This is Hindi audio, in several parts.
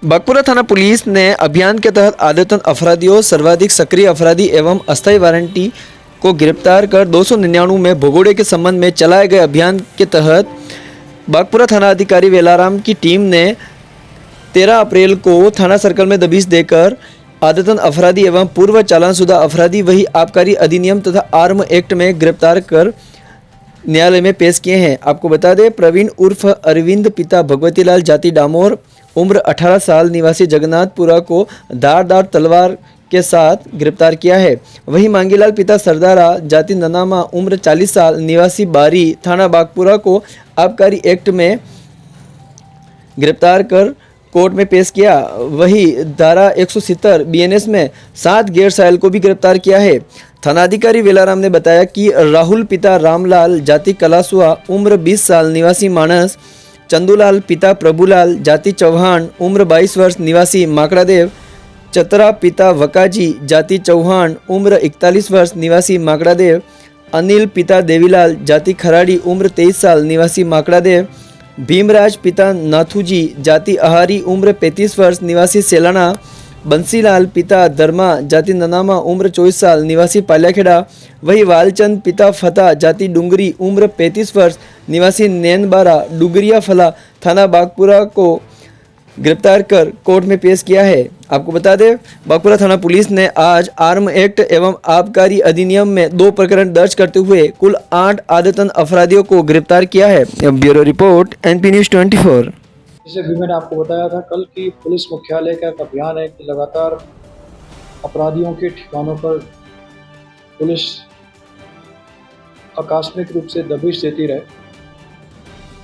बागपुरा थाना पुलिस ने अभियान के तहत आदतन अपराधियों, सर्वाधिक सक्रिय अपराधी एवं अस्थायी वारंटी को गिरफ्तार कर 299 में भगोड़े के संबंध में चलाए गए अभियान के तहत बागपुरा थाना अधिकारी वेलाराम की टीम ने 13 अप्रैल को थाना सर्कल में दबिश देकर आदतन अपराधी एवं पूर्व चालानशुदा अपराधी वही आबकारी अधिनियम तथा आर्म एक्ट में गिरफ्तार कर न्यायालय में पेश किए हैं। आपको बता दें, प्रवीण उर्फ अरविंद पिता भगवतीलाल जाति डामोर उम्र 18 साल निवासी जगन्नाथपुरा को धारदार तलवार के साथ गिरफ्तार किया है। वहीं मांगीलाल पिता सरदारा जाति ननामा उम्र 40 साल निवासी बारी थाना बागपुरा को आबकारी एक्ट में गिरफ्तार कर कोर्ट में पेश किया। वही धारा 170 बीएनएस में 7 गैर सायल को भी गिरफ्तार किया है। थानाधिकारी वेलाराम ने बताया कि राहुल पिता रामलाल जाति कलासुआ उम्र 20 साल निवासी मानस, चंदूलाल पिता प्रभुलाल जाति चौहान उम्र 22 वर्ष निवासी माकड़ादेव, चतरा पिता वकाजी जाति चौहान उम्र 41 वर्ष निवासी माकड़ादेव, अनिल पिता देवीलाल जाति खराड़ी उम्र 23 साल निवासी माकड़ादेव, भीमराज पिता नाथूजी जाति आहारी उम्र 35 वर्ष निवासी सेलाना, बंसीलाल पिता धर्मा जाति ननामा उम्र 24 साल निवासी पाल्याखेड़ा, वही वालचंद पिता फता जाति डुंगरी उम्र 35 वर्ष निवासी नैनबारा डुगरिया फला थाना बागपुरा को गिरफ्तार कर कोर्ट में पेश किया है। आपको बता दें, बागपुरा थाना पुलिस ने आज आर्म एक्ट एवं आबकारी अधिनियम में 2 प्रकरण दर्ज करते हुए कुल 8 आदतन अपराधियों को गिरफ्तार किया है। Bureau report NP news 24। जैसे भी मैंने आपको बताया था कल की पुलिस मुख्यालय का एक अभियान है कि लगातार अपराधियों के ठिकानों पर पुलिस आकस्मिक रूप से दबिश देती रहे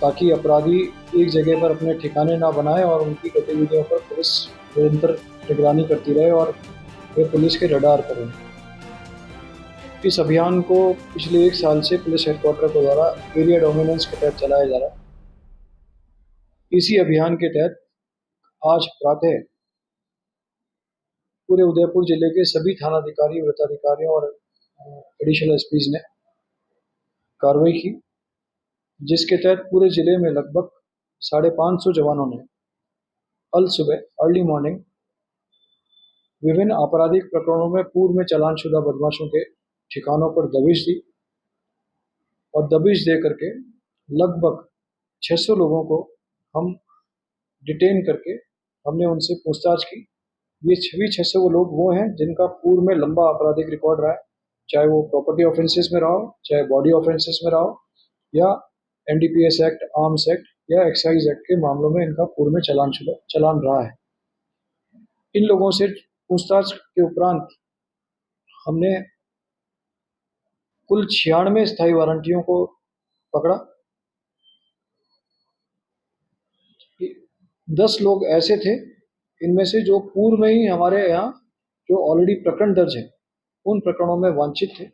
ताकि अपराधी एक जगह पर अपने ठिकाने ना बनाए और उनकी गतिविधियों पर पुलिस निरंतर निगरानी करती रहे और वे पुलिस के रडार पर रहें। इस अभियान को पिछले 1 साल से पुलिस हेडक्वार्टर के द्वारा एरिया डोमिनेंस के तहत चलाया जा रहा है। इसी अभियान के तहत आज प्रातः पूरे उदयपुर जिले के सभी थानाधिकारी, वृत्ताधिकारियों और एडिशनल एसपीज ने कार्रवाई की, जिसके तहत पूरे जिले में लगभग 550 जवानों ने कल सुबह अर्ली मॉर्निंग विभिन्न आपराधिक प्रकरणों में पूर्व में चालानशुदा बदमाशों के ठिकानों पर दबिश दी और दबिश दे करके लगभग 600 लोगों को हम डिटेन करके हमने उनसे पूछताछ की। ये सभी 600 वो लोग वो हैं जिनका पूर्व में लंबा आपराधिक रिकॉर्ड रहा है, चाहे वो प्रॉपर्टी ऑफेंसेस में रहा हो, चाहे बॉडी ऑफेंसेस में रहा हो, या एनडीपीएस एक्ट, आर्म्स एक्ट या एक्साइज एक्ट के मामलों में इनका पूर्व में चालान रहा है। इन लोगों से पूछताछ के उपरांत हमने कुल 96 स्थायी वारंटियों को पकड़ा। 10 लोग ऐसे थे इनमें से जो पूर्व में ही हमारे यहाँ जो ऑलरेडी प्रकरण दर्ज है उन प्रकरणों में वांछित थे,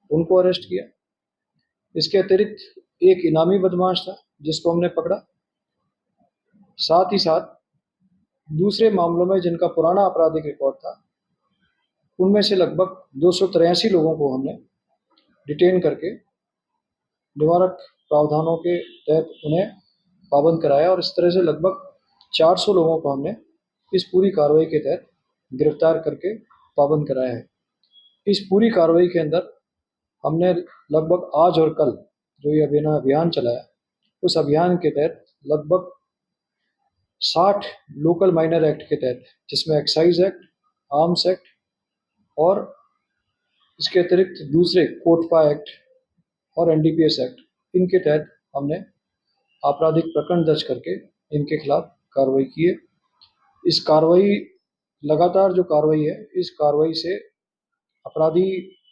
उनको अरेस्ट किया। इसके अतिरिक्त एक इनामी बदमाश था जिसको हमने पकड़ा। साथ ही साथ दूसरे मामलों में जिनका पुराना आपराधिक रिकॉर्ड था उनमें से लगभग 283 लोगों को हमने डिटेन करके निवारक प्रावधानों के तहत उन्हें पाबंद कराया और इस तरह से लगभग 400 लोगों को हमने इस पूरी कार्रवाई के तहत गिरफ्तार करके पाबंद कराया है। इस पूरी कार्रवाई के अंदर हमने लगभग आज और कल जो ये अभियान चलाया, उस अभियान के तहत लगभग 60 लोकल माइनर एक्ट के तहत, जिसमें एक्साइज एक्ट, आर्म्स एक्ट और इसके अतिरिक्त दूसरे कोटपा एक्ट और एनडीपीएस एक्ट, इनके तहत हमने आपराधिक प्रकरण दर्ज करके इनके खिलाफ कार्रवाई की है। इस कार्रवाई लगातार जो कार्रवाई है, इस कार्रवाई से अपराधी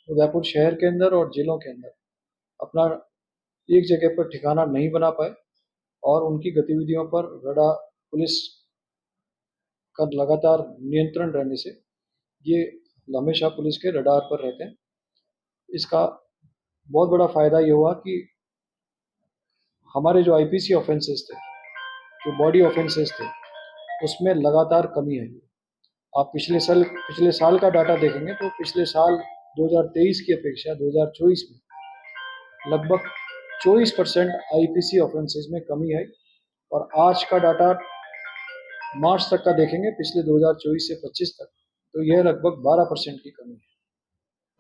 उदयपुर शहर के अंदर और जिलों के अंदर अपना एक जगह पर ठिकाना नहीं बना पाए और उनकी गतिविधियों पर रडार पुलिस का लगातार नियंत्रण रहने से ये हमेशा पुलिस के रडार पर रहते हैं। इसका बहुत बड़ा फायदा ये हुआ कि हमारे जो आईपीसी ऑफेंसेस थे, जो बॉडी ऑफेंसेस थे, उसमें लगातार कमी आई। आप पिछले साल का डाटा देखेंगे तो पिछले साल 2023 की अपेक्षा 2024 में लगभग 24% आईपीसी ऑफेंसेस में कमी आई और आज का डाटा मार्च तक का देखेंगे, पिछले 2024 से 25 तक, तो यह लगभग 12% की कमी है।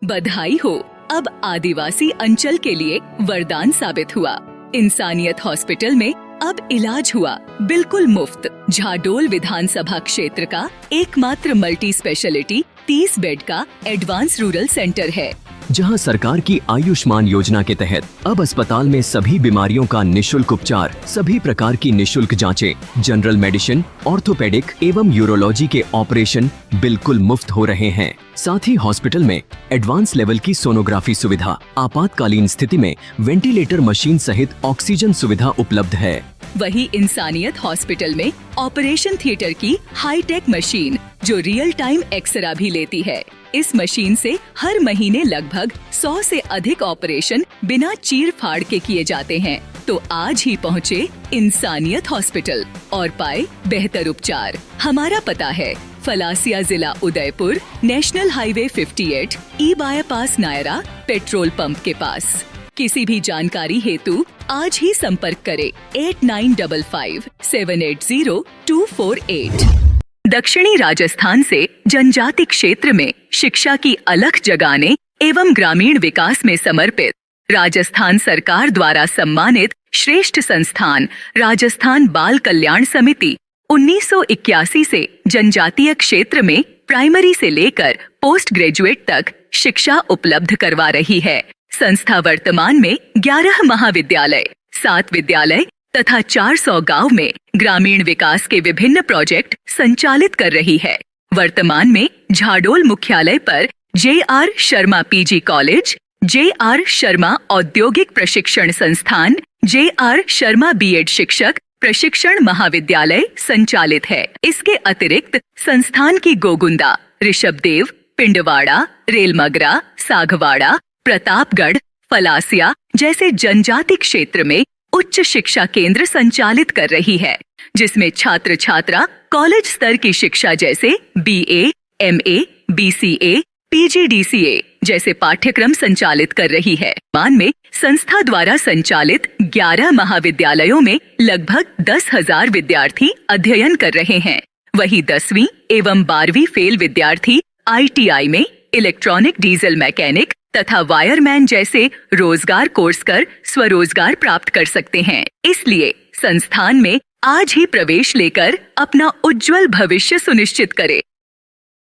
बधाई हो, अब आदिवासी अंचल के लिए वरदान साबित हुआ। इंसानियत हॉस्पिटल में अब इलाज हुआ बिल्कुल मुफ्त। झाडोल विधानसभा क्षेत्र का एकमात्र मल्टी स्पेशलिटी 30 बेड का एडवांस रूरल सेंटर है, जहां सरकार की आयुष्मान योजना के तहत अब अस्पताल में सभी बीमारियों का निशुल्क उपचार, सभी प्रकार की निशुल्क जांचें, जनरल मेडिसिन, ऑर्थोपेडिक एवं यूरोलॉजी के ऑपरेशन बिल्कुल मुफ्त हो रहे हैं। साथ ही हॉस्पिटल में एडवांस लेवल की सोनोग्राफी सुविधा, आपातकालीन स्थिति में वेंटिलेटर मशीन सहित ऑक्सीजन सुविधा उपलब्ध है। वही इंसानियत हॉस्पिटल में ऑपरेशन थिएटर की हाईटेक मशीन जो रियल टाइम एक्सरा भी लेती है। इस मशीन से हर महीने लगभग 100 से अधिक ऑपरेशन बिना चीर फाड़ के किए जाते हैं। तो आज ही पहुँचे इंसानियत हॉस्पिटल और पाए बेहतर उपचार। हमारा पता है फलासिया जिला उदयपुर, नेशनल हाईवे 58, ई बाईपास नायरा पेट्रोल पंप के पास। किसी भी जानकारी हेतु आज ही संपर्क करें 8955-780-248। दक्षिणी राजस्थान से जनजाति क्षेत्र में शिक्षा की अलख जगाने एवं ग्रामीण विकास में समर्पित राजस्थान सरकार द्वारा सम्मानित श्रेष्ठ संस्थान राजस्थान बाल कल्याण समिति 1981 से जनजातीय क्षेत्र में प्राइमरी से लेकर पोस्ट ग्रेजुएट तक शिक्षा उपलब्ध करवा रही है। संस्था वर्तमान में 11 महाविद्यालय, 7 विद्यालय तथा 400 गांव में ग्रामीण विकास के विभिन्न प्रोजेक्ट संचालित कर रही है। वर्तमान में झाडोल मुख्यालय पर JR. Sharma PG college, JR. Sharma औद्योगिक प्रशिक्षण संस्थान, जे.आर. शर्मा बीएड शिक्षक प्रशिक्षण महाविद्यालय संचालित है। इसके अतिरिक्त संस्थान की गोगुंदा, ऋषभदेव, पिंडवाड़ा, रेलमगरा, सागवाड़ा, प्रतापगढ़, फलासिया जैसे जनजाति क्षेत्र में उच्च शिक्षा केंद्र संचालित कर रही है, जिसमें छात्र छात्रा कॉलेज स्तर की शिक्षा जैसे बीए, एमए, बीसीए, पीजीडीसीए जैसे पाठ्यक्रम संचालित कर रही है। मान में संस्था द्वारा संचालित 11 महाविद्यालयों में लगभग 10,000 विद्यार्थी अध्ययन कर रहे हैं। वही 10वीं एवं 12वीं फेल विद्यार्थी आईटीआई में इलेक्ट्रॉनिक डीजल मैकेनिक तथा वायरमैन जैसे रोजगार कोर्स कर स्वरोजगार प्राप्त कर सकते हैं। इसलिए संस्थान में आज ही प्रवेश लेकर अपना उज्जवल भविष्य सुनिश्चित करें।